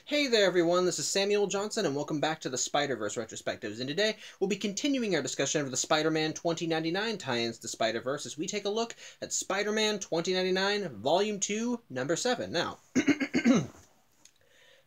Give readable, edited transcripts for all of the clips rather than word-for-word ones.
Hey there everyone, this is Samuel Johnson and welcome back to the Spider-Verse Retrospectives, and today we'll be continuing our discussion of the Spider-Man 2099 tie-ins to Spider-Verse as we take a look at Spider-Man 2099 Volume 2, Number 7. Now,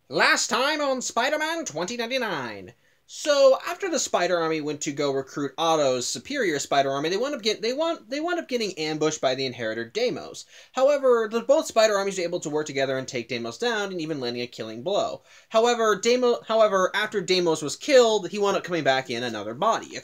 last time on Spider-Man 2099. So, after the Spider Army went to go recruit Otto's superior Spider Army, they wound up getting ambushed by the Inheritor Deimos. However, both Spider Armies were able to work together and take Deimos down, and even landing a killing blow. However, after Deimos was killed, he wound up coming back in another body,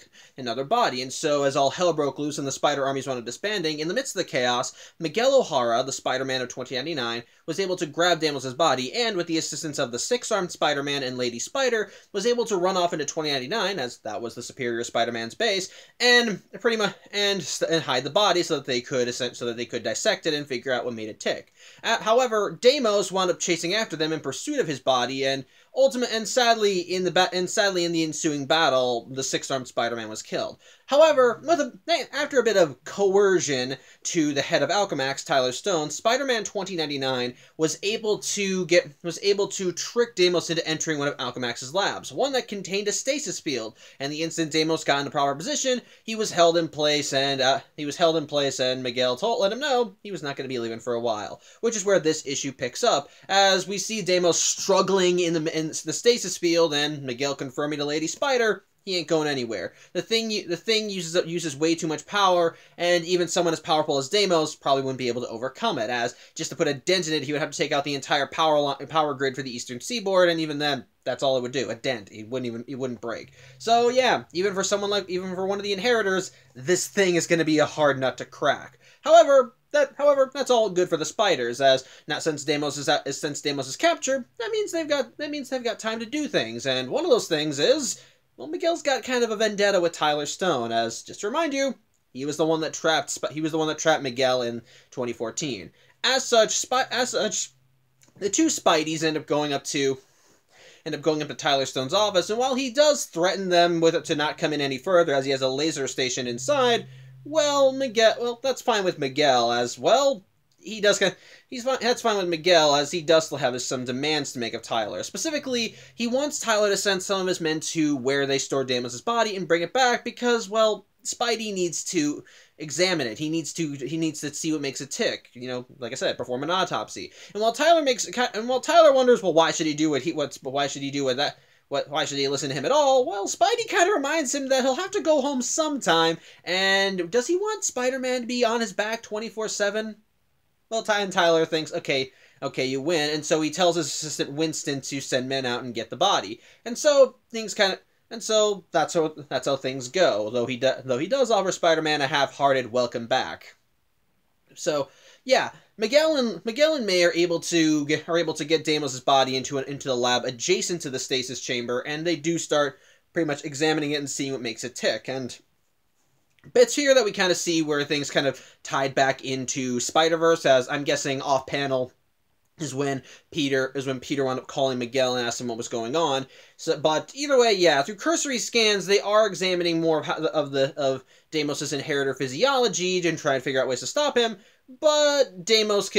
and so as all hell broke loose and the Spider Armies wound up disbanding, in the midst of the chaos, Miguel O'Hara, the Spider-Man of 2099, was able to grab Deimos' body, and with the assistance of the six-armed Spider-Man and Lady Spider, was able to run off into 2099, as that was the superior Spider-Man's base, and pretty much and hide the body so that they could dissect it and figure out what made it tick. However, Deimos wound up chasing after them in pursuit of his body, and sadly in the ensuing battle, the six-armed Spider-Man was killed. However, after a bit of coercion to the head of Alchemax, Tyler Stone, Spider-Man 2099 was able to trick Deimos into entering one of Alchemax's labs, one that contained a stasis field. And the instant Deimos got into proper position, he was held in place, and Miguel let him know he was not going to be leaving for a while. Which is where this issue picks up, as we see Deimos struggling in the stasis field, and Miguel confirming to Lady Spider he ain't going anywhere. The thing uses way too much power, and even someone as powerful as Deimos probably wouldn't be able to overcome it, as just to put a dent in it, he would have to take out the entire power grid for the Eastern Seaboard, and even then, that's all it would do, a dent. It wouldn't break. So yeah, even for one of the Inheritors, this thing is going to be a hard nut to crack. However, that's all good for the Spiders, as now since Deimos is captured, that means they've got time to do things, and one of those things is, well, Miguel's got kind of a vendetta with Tyler Stone, as, just to remind you, he was the one that trapped Miguel in 2014. As such, the two Spideys end up going up to Tyler Stone's office, and while he does threaten them to not come in any further, as he has a laser station inside, that's fine with Miguel, as, well, that's fine with Miguel, as he does still have some demands to make of Tyler. Specifically, he wants Tyler to send some of his men to where they stored Deimos' body and bring it back because, well, Spidey needs to examine it. He needs to see what makes it tick. You know, like I said, perform an autopsy. And while Tyler wonders, well, why should he listen to him at all? Well, Spidey kind of reminds him that he'll have to go home sometime, and does he want Spider-Man to be on his back 24/7? Well, Tyler thinks, okay, you win, and so he tells his assistant Winston to send men out and get the body. And so that's how things go. Though he does offer Spider-Man a half-hearted welcome back. So yeah, Miguel and May are able to get Deimos' body into the lab adjacent to the stasis chamber, and they do start pretty much examining it and seeing what makes it tick. And bits here that we kind of see where things kind of tied back into Spider-Verse, as I'm guessing off-panel is when Peter wound up calling Miguel and asked him what was going on. So, but either way, yeah, through cursory scans, they are examining more of Deimos' inheritor physiology and trying to figure out ways to stop him. But Deimos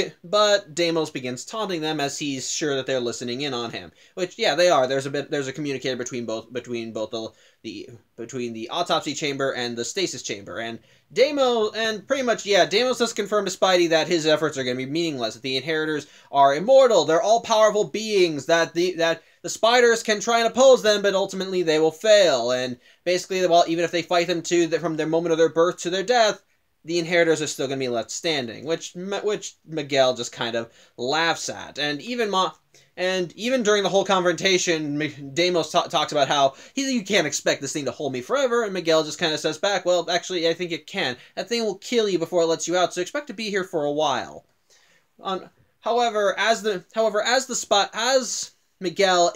begins taunting them, as he's sure that they're listening in on him. Which, yeah, they are. There's a communicator between the autopsy chamber and the stasis chamber, and Deimos does confirm to Spidey that his efforts are going to be meaningless. That the Inheritors are immortal. They're all powerful beings. That the Spiders can try and oppose them, but ultimately they will fail. And basically, well, even if they fight them from their moment of their birth to their death, the Inheritors are still going to be left standing, which Miguel just kind of laughs at. And even during the whole confrontation, Deimos talks about how you can't expect this thing to hold me forever, and Miguel just kind of says back, well, actually, I think it can. That thing will kill you before it lets you out, so expect to be here for a while. However, as Miguel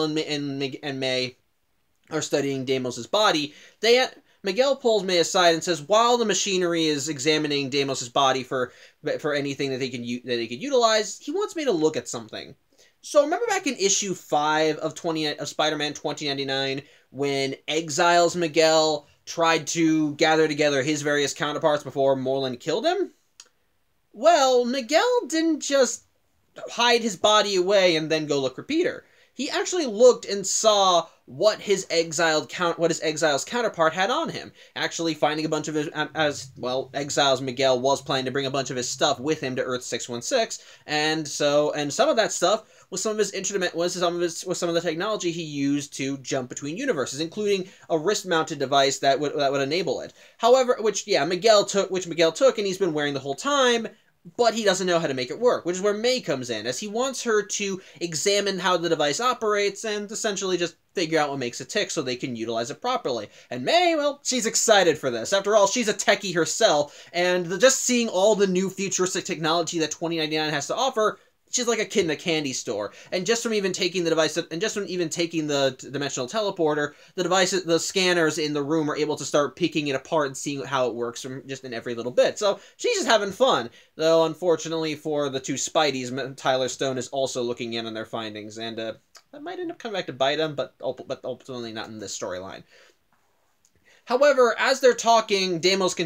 and May are studying Deimos' body, Miguel pulls May aside and says, while the machinery is examining Deimos' body for anything that they could utilize, he wants me to look at something. So remember back in issue 5 of Spider-Man 2099, when Exiles Miguel tried to gather together his various counterparts before Morlun killed him? Well, Miguel didn't just hide his body away and then go look for Peter. He actually looked and saw what his exile's counterpart had on him. Actually, finding a bunch of his, exiles Miguel was planning to bring a bunch of his stuff with him to Earth 616, and some of that stuff was some of the technology he used to jump between universes, including a wrist-mounted device that would enable it. However, which Miguel took, and he's been wearing the whole time. But he doesn't know how to make it work, which is where May comes in, as he wants her to examine how the device operates and essentially just figure out what makes it tick so they can utilize it properly. And May, well, she's excited for this. After all, she's a techie herself, and just seeing all the new futuristic technology that 2099 has to offer, she's like a kid in a candy store. And just from even taking the device, and just from even taking the dimensional teleporter, the scanners in the room are able to start picking it apart and seeing how it works from just in every little bit. So she's just having fun. Though, unfortunately for the two Spideys, Tyler Stone is also looking in on their findings, and that might end up coming back to bite him, but ultimately not in this storyline. However, as they're talking, Deimos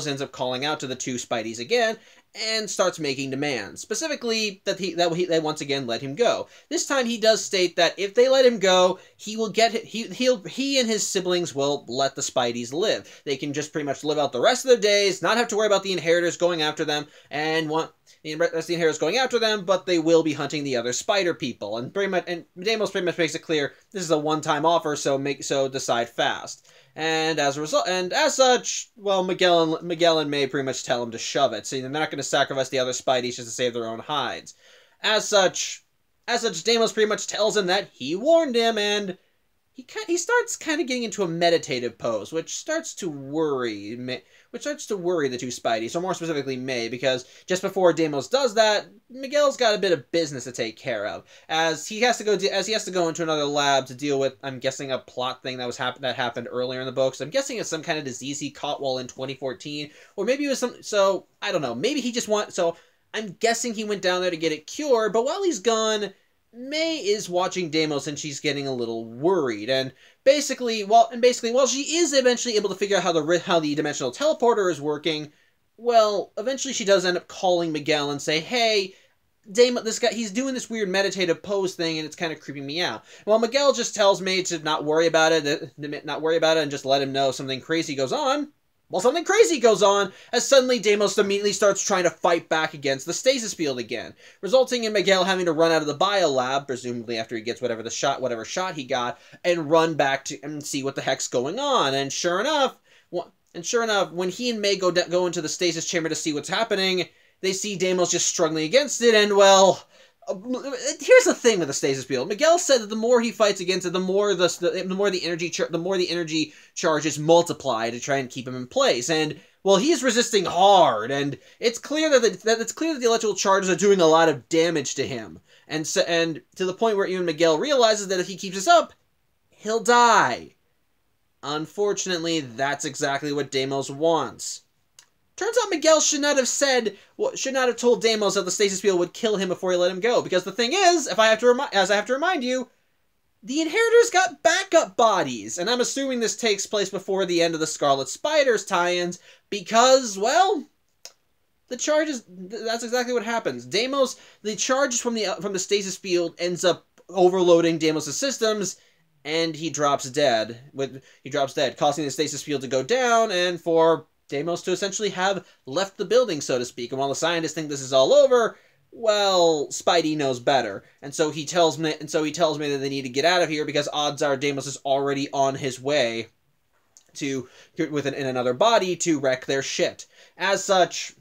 ends up calling out to the two Spideys again, and starts making demands. Specifically, that they once again let him go. This time he does state that if they let him go, he and his siblings will let the Spideys live. They can just pretty much live out the rest of their days, not have to worry about the inheritors going after them, but they will be hunting the other spider people. And Deimos pretty much makes it clear this is a one-time offer, so decide fast. And as such, well, Miguel and May pretty much tell him to shove it. So they're not going to sacrifice the other Spideys just to save their own hides. As such, Deimos pretty much tells him that he warned him, and he starts kind of getting into a meditative pose, which starts to worry the two Spideys, or more specifically May, because just before Deimos does that, Miguel's got a bit of business to take care of, as he has to go into another lab to deal with, I'm guessing, a plot thing that happened earlier in the books. I'm guessing it's some kind of disease he caught while in 2014, or maybe it was so I don't know. Maybe he just I'm guessing he went down there to get it cured, but while he's gone, May is watching Deimos, and she's getting a little worried. And basically, while she is eventually able to figure out how the dimensional teleporter is working, well, eventually she does end up calling Miguel and say, "Hey, Deimos, this guy, he's doing this weird meditative pose thing, and it's kind of creeping me out." Well, Miguel just tells May to not worry about it, and just let him know something crazy goes on. Well, something crazy goes on, as suddenly Deimos immediately starts trying to fight back against the stasis field again, resulting in Miguel having to run out of the biolab, presumably after he gets whatever shot he got, and run back and see what the heck's going on. And sure enough, when he and May go into the stasis chamber to see what's happening, they see Deimos just struggling against it, and well, here's the thing with the stasis field. Miguel said that the more he fights against it, the more the energy charges multiply to try and keep him in place. And well, he's resisting hard, and it's clear that the electrical charges are doing a lot of damage to him. And to the point where even Miguel realizes that if he keeps this up, he'll die. Unfortunately, that's exactly what Deimos wants. Turns out Miguel should not have told Deimos that the stasis field would kill him before he let him go, because the thing is, as I have to remind you, the Inheritors got backup bodies, and I'm assuming this takes place before the end of the Scarlet Spiders tie-ins, because, well, that's exactly what happens. The charges from the stasis field ends up overloading Deimos' systems, and he drops dead, causing the stasis field to go down, and for Deimos to essentially have left the building, so to speak. And while the scientists think this is all over, well, Spidey knows better. And so he tells me that they need to get out of here, because odds are Deimos is already on his way in another body to wreck their shit. As such,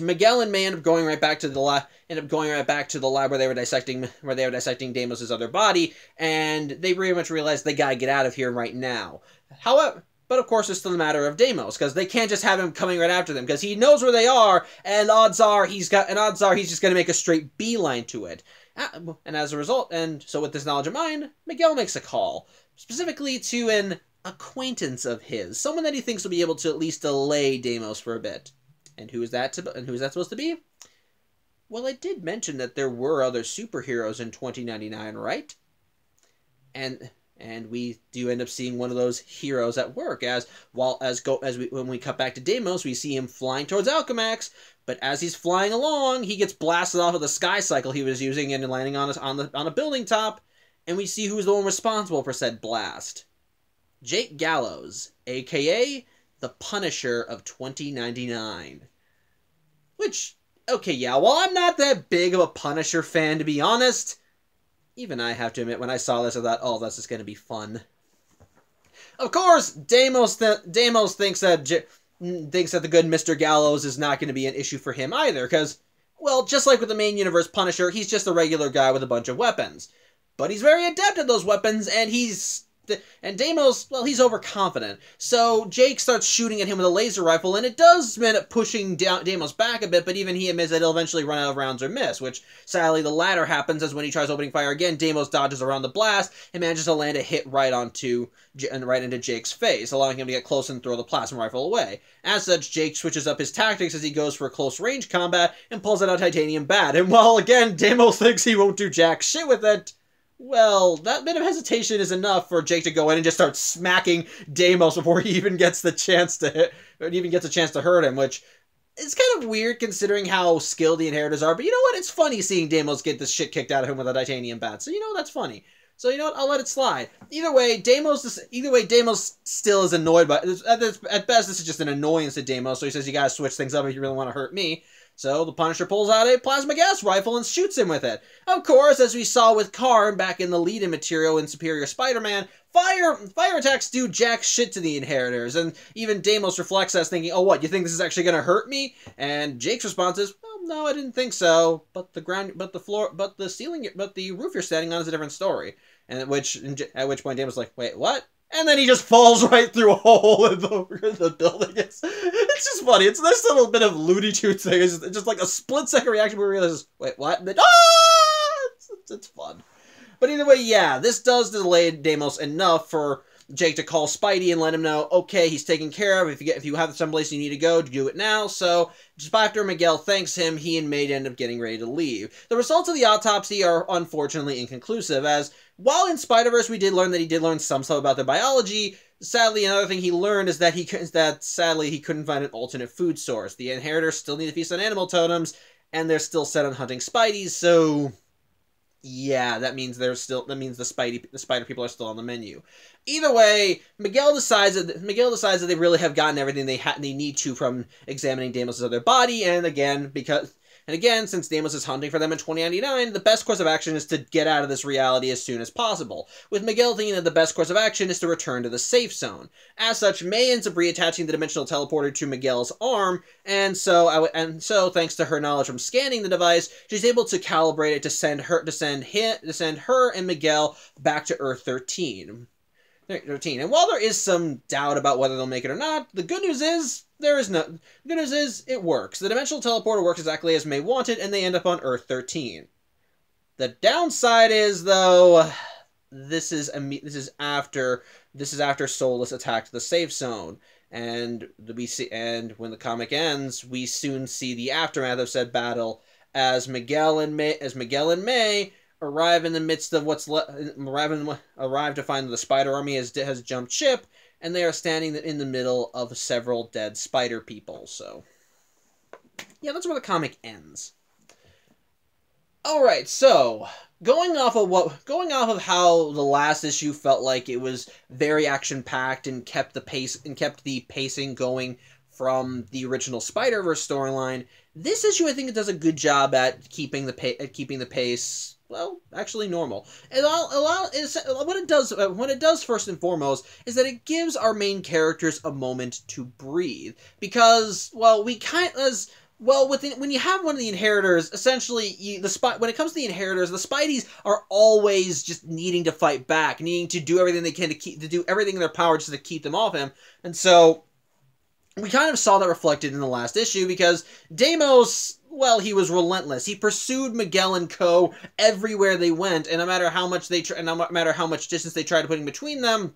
Miguel and May end up going right back to the lab where they were dissecting Deimos' other body, and they pretty much realize they gotta get out of here right now. But of course, it's still a matter of Deimos, because they can't just have him coming right after them, because he knows where they are, and odds are he's just going to make a straight beeline to it. And as a result, so with this knowledge in mind, Miguel makes a call, specifically to an acquaintance of his, someone that he thinks will be able to at least delay Deimos for a bit. And who is that supposed to be? Well, I did mention that there were other superheroes in 2099, right? And And we do end up seeing one of those heroes at work, when we cut back to Deimos, we see him flying towards Alchemax, but as he's flying along, he gets blasted off of the sky cycle he was using and landing on a building top, and we see who's the one responsible for said blast. Jake Gallows, aka the Punisher of 2099. Which, okay, yeah, while I'm not that big of a Punisher fan, to be honest, even I have to admit, when I saw this, I thought, oh, this is going to be fun. Of course, Deimos thinks that the good Mr. Gallows is not going to be an issue for him either, because, well, just like with the main universe Punisher, he's just a regular guy with a bunch of weapons. But he's very adept at those weapons, and Deimos, well, he's overconfident. So Jake starts shooting at him with a laser rifle, and it does end up pushing Deimos back a bit, but even he admits that he'll eventually run out of rounds or miss, which, sadly, the latter happens as when he tries opening fire again, Deimos dodges around the blast and manages to land a hit right into Jake's face, allowing him to get close and throw the plasma rifle away. As such, Jake switches up his tactics as he goes for close-range combat and pulls out a titanium bat, and while, again, Deimos thinks he won't do jack shit with it, well, that bit of hesitation is enough for Jake to go in and just start smacking Deimos before he even gets the chance to hurt him, which is kind of weird considering how skilled the Inheritors are, but you know what? It's funny seeing Deimos get the shit kicked out of him with a titanium bat, so you know, that's funny. So you know what? I'll let it slide. Either way, Deimos still is annoyed by it. At best, this is just an annoyance to Deimos, so he says, you gotta switch things up if you really want to hurt me. So the Punisher pulls out a plasma gas rifle and shoots him with it. Of course, as we saw with Karn back in the lead-in material in Superior Spider-Man, fire attacks do jack shit to the Inheritors, and even Deimos reflects as thinking, oh, what, you think this is actually going to hurt me? And Jake's response is, well, no, I didn't think so, but the roof you're standing on is a different story. And at which point Deimos is like, wait, what? And then he just falls right through a hole in the building. It's just funny. It's this little bit of Looney Tunes thing. It's just like a split-second reaction where he realizes, wait, what? And then, it's fun. But either way, yeah, this does delay Deimos enough for Jake to call Spidey and let him know, okay, he's taken care of. If you have someplace you need to go, do it now. So, just after Miguel thanks him, he and Maid end up getting ready to leave. The results of the autopsy are unfortunately inconclusive, as while in Spider-Verse we did learn that he did learn some stuff about their biology, sadly another thing he learned is that sadly he couldn't find an alternate food source. The Inheritors still need to feast on animal totems, and they're still set on hunting Spideys, so yeah, that means the spider people are still on the menu. Either way, Miguel decides that they really have gotten everything they need to from examining Deimos' other body, and again, since Deimos is hunting for them in 2099, the best course of action is to get out of this reality as soon as possible, with Miguel thinking that the best course of action is to return to the safe zone. As such, May ends up reattaching the dimensional teleporter to Miguel's arm, and so thanks to her knowledge from scanning the device, she's able to calibrate it to send her and Miguel back to Earth 13. And while there is some doubt about whether they'll make it or not, the good news is it works. The dimensional teleporter works exactly as May wanted, and they end up on Earth 13. The downside is, though, this is after Solus attacked the safe zone, and when the comic ends, we soon see the aftermath of said battle as Miguel and May arrive in the midst of arrive to find that the Spider Army has jumped ship, and they are standing in the middle of several dead spider people. So, yeah, that's where the comic ends. All right, so going off of how the last issue felt like it was very action packed and kept the pacing going from the original Spider-Verse storyline, this issue I think it does a good job at keeping the pace. Well, actually normal. What it does first and foremost is that it gives our main characters a moment to breathe, because, well, when you have one of the Inheritors, essentially, when it comes to the Inheritors, the Spideys are always just needing to fight back, needing to do everything they can to do everything in their power just to keep them off him, and so we kind of saw that reflected in the last issue, because Deimos, well, he was relentless. He pursued Miguel and co. everywhere they went, and no matter how much distance they tried to put in between them,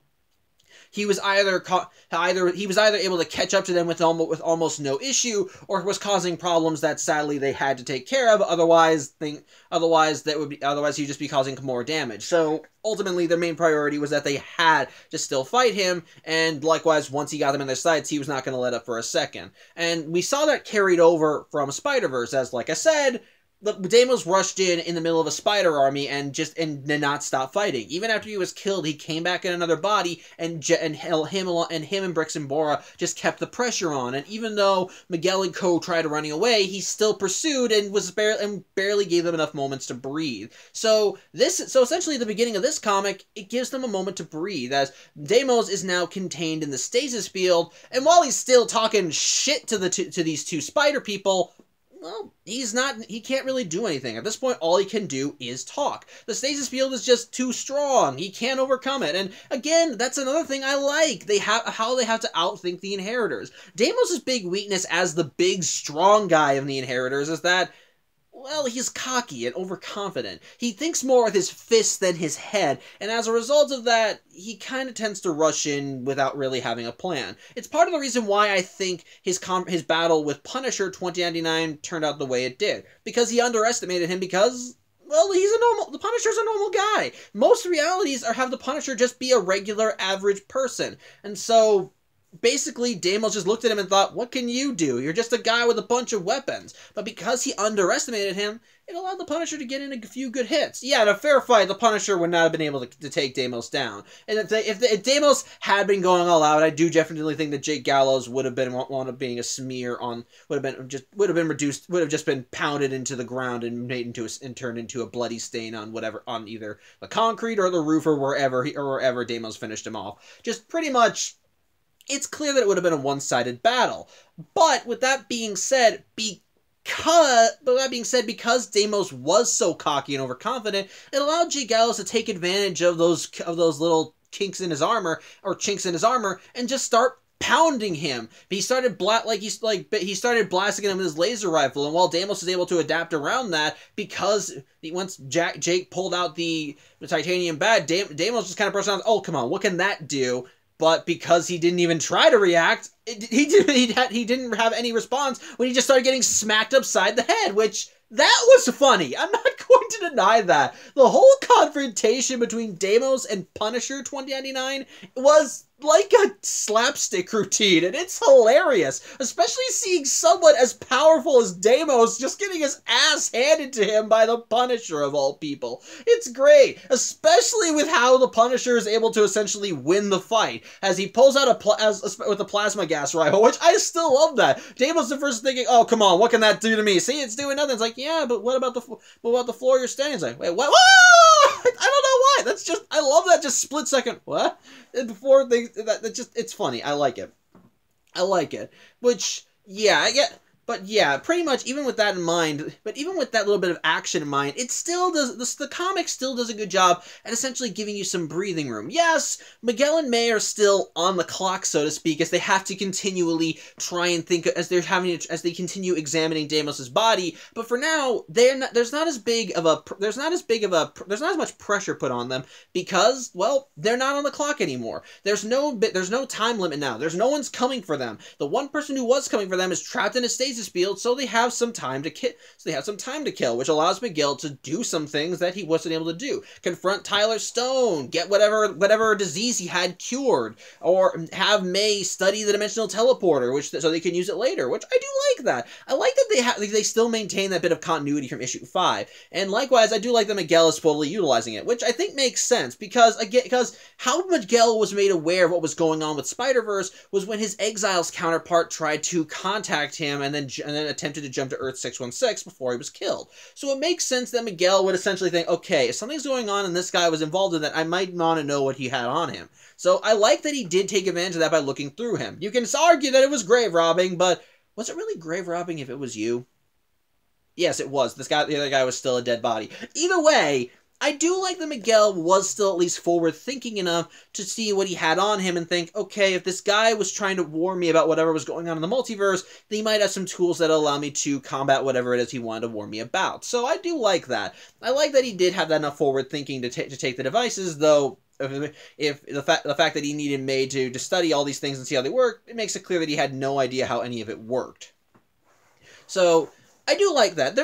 he was either able to catch up to them with almost no issue, or was causing problems that sadly they had to take care of. Otherwise he'd just be causing more damage. So ultimately, their main priority was that they had to still fight him, and likewise, once he got them in their sights, he was not going to let up for a second. And we saw that carried over from Spider-Verse, as, like I said, Deimos rushed in the middle of a spider army and did not stop fighting. Even after he was killed, he came back in another body, and him and Brix and Bora just kept the pressure on. And even though Miguel and Co tried running away, he still pursued and barely gave them enough moments to breathe. So essentially, the beginning of this comic, it gives them a moment to breathe, as Deimos is now contained in the stasis field, and while he's still talking shit to these two spider people, well, he can't really do anything. At this point, all he can do is talk. The stasis field is just too strong. He can't overcome it. And again, that's another thing I like. How they have to outthink the Inheritors. Deimos' big weakness as the big, strong guy of the Inheritors is that, well, he's cocky and overconfident. He thinks more with his fists than his head, and as a result of that, he kind of tends to rush in without really having a plan. It's part of the reason why I think his battle with Punisher 2099 turned out the way it did. Because he underestimated him because, well, the Punisher's a normal guy. Most realities have the Punisher just be a regular, average person. And so basically, Deimos just looked at him and thought, what can you do? You're just a guy with a bunch of weapons. But because he underestimated him, it allowed the Punisher to get in a few good hits. Yeah, in a fair fight, the Punisher would not have been able to take Deimos down. And if Deimos had been going all out, I do definitely think that Jake Gallows would have wound up being a smear on, would have just been pounded into the ground and turned into a bloody stain on either the concrete or the roof or wherever Deimos finished him off. Just pretty much, it's clear that it would have been a one-sided battle. But with that being said, because Deimos was so cocky and overconfident, it allowed Jake Gallows to take advantage of those little chinks in his armor, and just start pounding him. He started blasting him with his laser rifle, and while Deimos was able to adapt around that, because once Jake pulled out the titanium bat, Deimos just kind of burst out, oh, come on, what can that do? But because he didn't even try to react, he didn't have any response when he just started getting smacked upside the head, which, that was funny. I'm not going to deny that. The whole confrontation between Deimos and Punisher 2099 was like a slapstick routine, and it's hilarious, especially seeing someone as powerful as Deimos just getting his ass handed to him by the Punisher of all people. It's great, especially with how the Punisher is able to essentially win the fight, as he pulls out with a plasma gas rifle, which I still love that. Deimos at first thinking, oh, come on, what can that do to me? See, it's doing nothing. It's like, yeah, but what about the floor you're standing? It's like, wait, what? Whoa! I don't know why. That's just, I love that just split second, what? And before things, that just, it's funny. I like it. Which, yeah, I get, but yeah, pretty much, even with that in mind, but even with that little bit of action in mind, it still does, the comic still does a good job at essentially giving you some breathing room. Yes, Miguel and May are still on the clock, so to speak, as they have to continually try and think, as they continue examining Deimos' body, but for now, there's not as much pressure put on them, because, well, they're not on the clock anymore. There's no time limit now. There's no one's coming for them. The one person who was coming for them is trapped in a stasis field, so they have some time to kill, which allows Miguel to do some things that he wasn't able to do. Confront Tyler Stone, get whatever disease he had cured, or have May study the dimensional teleporter, so they can use it later, which I do like that. I like that they still maintain that bit of continuity from issue 5, and likewise, I do like that Miguel is fully utilizing it, which I think makes sense, because how Miguel was made aware of what was going on with Spider-Verse was when his Exiles counterpart tried to contact him and then attempted to jump to Earth 616 before he was killed. So it makes sense that Miguel would essentially think, okay, if something's going on and this guy was involved in that, I might want to know what he had on him. So I like that he did take advantage of that by looking through him. You can argue that it was grave robbing, but was it really grave robbing if it was you? Yes, it was. The other guy was still a dead body. Either way, I do like that Miguel was still at least forward-thinking enough to see what he had on him and think, okay, if this guy was trying to warn me about whatever was going on in the multiverse, then he might have some tools that allow me to combat whatever it is he wanted to warn me about. So I do like that. I like that he did have that enough forward-thinking to take the devices, though if the fact that he needed May to study all these things and see how they work, it makes it clear that he had no idea how any of it worked. So I do like that.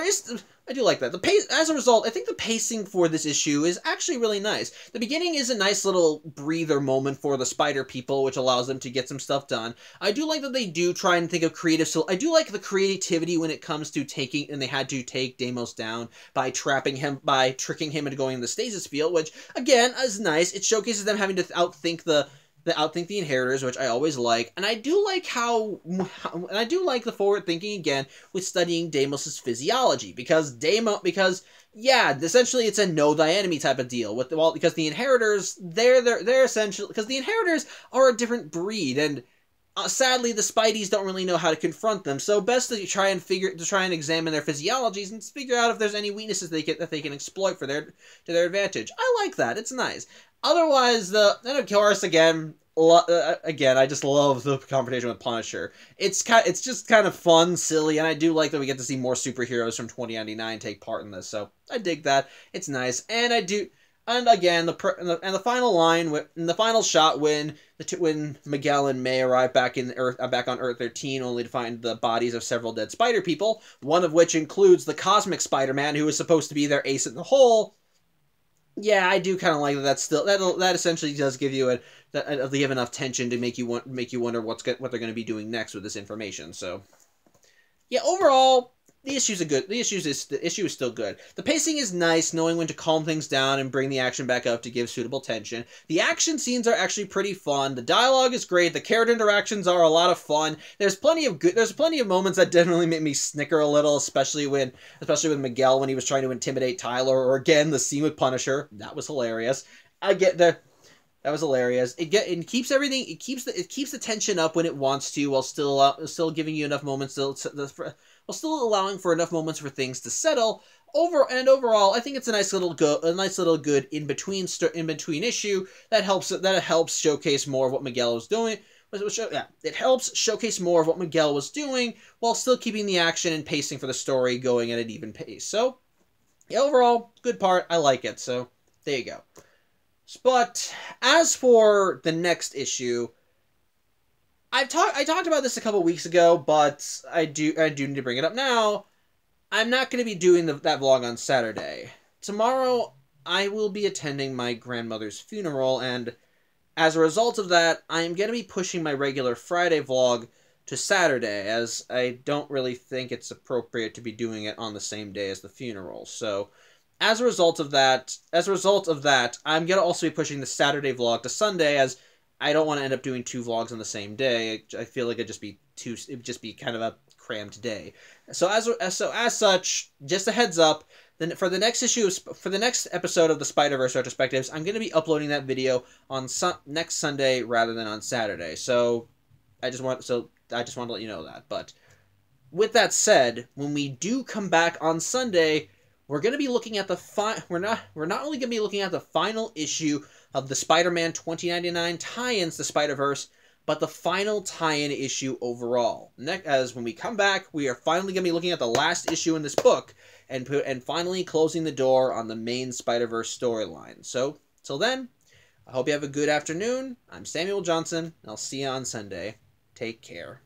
I do like that. The pace, as a result, I think the pacing for this issue is actually really nice. The beginning is a nice little breather moment for the spider people, which allows them to get some stuff done. I do like that they do try and think of creative, so I do like the creativity when it comes to taking, and they had to take Deimos down by tricking him into going in the stasis field, which, again, is nice. It showcases them having to outthink the inheritors, which I always like, and I do like and I do like the forward thinking again with studying Deimos's physiology, because yeah, essentially it's a know thy enemy type of deal because the inheritors they're essentially, because the inheritors are a different breed, and sadly the Spideys don't really know how to confront them, so best to try and examine their physiologies and figure out if there's any weaknesses that they can exploit to their advantage. I like that. It's nice. Otherwise, then of course, again, I just love the confrontation with Punisher. It's just kind of fun, silly, and I do like that we get to see more superheroes from 2099 take part in this. So I dig that. It's nice, and again, the final line, in the final shot when Miguel and May arrive back on Earth 13, only to find the bodies of several dead Spider people, one of which includes the Cosmic Spider-Man, who was supposed to be their ace in the hole. Yeah, I do kind of like that. That's still that essentially does give you give enough tension to make you wonder what they're going to be doing next with this information. So, yeah, overall, the issue is still good. The pacing is nice, knowing when to calm things down and bring the action back up to give suitable tension. The action scenes are actually pretty fun. The dialogue is great. The character interactions are a lot of fun. There's plenty of moments that definitely make me snicker a little, especially with Miguel when he was trying to intimidate Tyler, or again the scene with Punisher. That was hilarious. That was hilarious. It keeps everything. It keeps the tension up when it wants to, while still giving you enough moments while still allowing for enough moments for things to settle. Overall, I think it's a nice little good in between issue that helps showcase more of what Miguel was doing. It helps showcase more of what Miguel was doing while still keeping the action and pacing for the story going at an even pace. So, yeah, overall, good part. I like it. So, there you go. But as for the next issue, I talked about this a couple weeks ago, but I do need to bring it up now. I'm not going to be doing that vlog on Saturday. Tomorrow, I will be attending my grandmother's funeral, and as a result of that, I'm going to be pushing my regular Friday vlog to Saturday, as I don't really think it's appropriate to be doing it on the same day as the funeral. So, as a result of that, I'm going to also be pushing the Saturday vlog to Sunday, as I don't want to end up doing 2 vlogs on the same day. I feel like it would just be kind of a crammed day. So as such, just a heads up, then for the next episode of the Spider-Verse Retrospectives, I'm going to be uploading that video on next Sunday rather than on Saturday. So I just want to let you know that. But with that said, when we do come back on Sunday, we're going to be looking at we're not only going to be looking at the final issue of the Spider-Man 2099 tie-ins to Spider-Verse, but the final tie-in issue overall. As when we come back, we are finally going to be looking at the last issue in this book, and finally closing the door on the main Spider-Verse storyline. So, till then, I hope you have a good afternoon. I'm Samuel Johnson, and I'll see you on Sunday. Take care.